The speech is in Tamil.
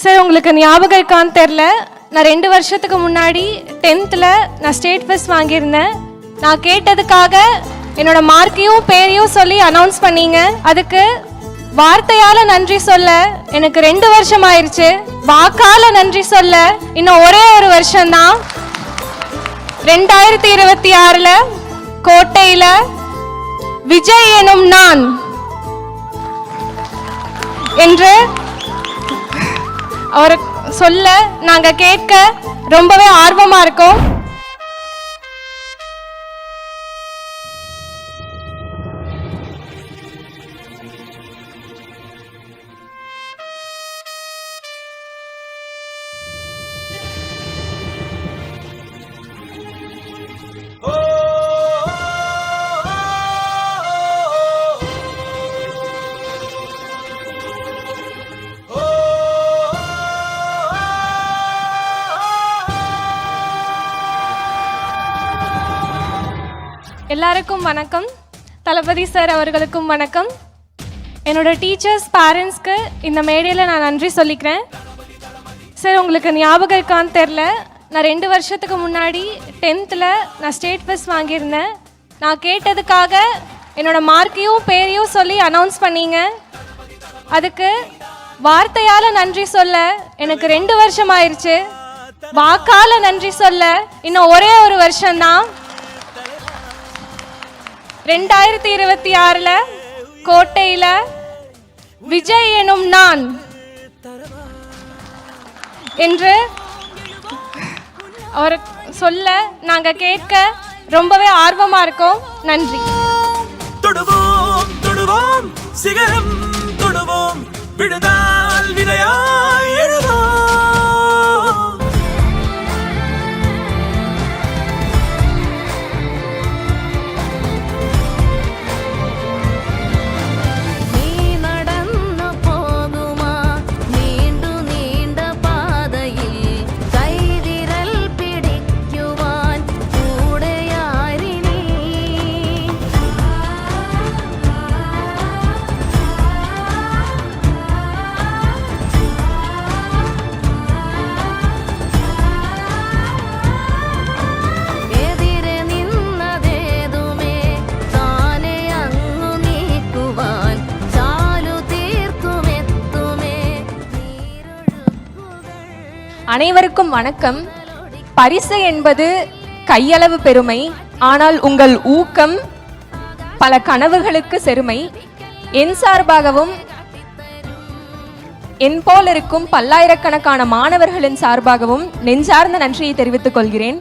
சார், உங்களுக்கு ஞாபகம் இருக்கான்னு தெரில, நான் 2 வருஷத்துக்கு முன்னாடி 10th நான் ஸ்டேட் ஃபர்ஸ்ட் வாங்கியிருந்தேன். நான் கேட்டதுக்காக என்னோட மார்க்கையும் பேரையும் சொல்லி அனௌன்ஸ் பண்ணீங்க. அதுக்கு வார்த்தையால நன்றி சொல்ல எனக்கு 2 வருஷம் ஆயிடுச்சு. வாக்கால நன்றி சொல்ல இன்னும் ஒரே ஒரு வருஷம்தான். 2026 கோட்டையில விஜய் எனும் நான் என்று அவரை சொல்ல நாங்க கேட்க ரொம்பவே ஆர்வமா இருக்கோம். எல்லாருக்கும் வணக்கம். தளபதி சார் அவர்களுக்கும் வணக்கம். என்னோட டீச்சர்ஸ், பேரண்ட்ஸ்க்கு இந்த மேடையில் நான் நன்றி சொல்லிக்கிறேன். சார், உங்களுக்கு ஞாபகம் இருக்கான்னு தெரில, நான் 2 வருஷத்துக்கு முன்னாடி 10th நான் ஸ்டேட் ஃபர்ஸ்ட் வாங்கியிருந்தேன். நான் கேட்டதுக்காக என்னோட மார்க்கையும் பேரையும் சொல்லி அனௌன்ஸ் பண்ணீங்க. அதுக்கு வார்த்தையால் நன்றி சொல்ல எனக்கு 2 வருஷம் ஆயிடுச்சு. வாக்கால நன்றி சொல்ல இன்னும் ஒரே ஒரு வருஷம்தான். 2026 கோட்டையில விஜய் எனும் நான் என்று அவர் சொல்ல நாங்க கேட்க ரொம்பவே ஆர்வமா இருக்கோம். நன்றி. தொடுவோம் தொடுவோம் சிகரம் தொடுவோம், விடுதால் விதையாய் எழுவோம். அனைவருக்கும் வணக்கம். பரிசு என்பது கையளவு பெருமை, ஆனால் உங்கள் ஊக்கம் பல கனவுகளுக்கு செருமை. என் சார்பாகவும் என் போல் இருக்கும் பல்லாயிரக்கணக்கான மாணவர்களின் சார்பாகவும் நெஞ்சார்ந்த நன்றியை தெரிவித்துக் கொள்கிறேன்.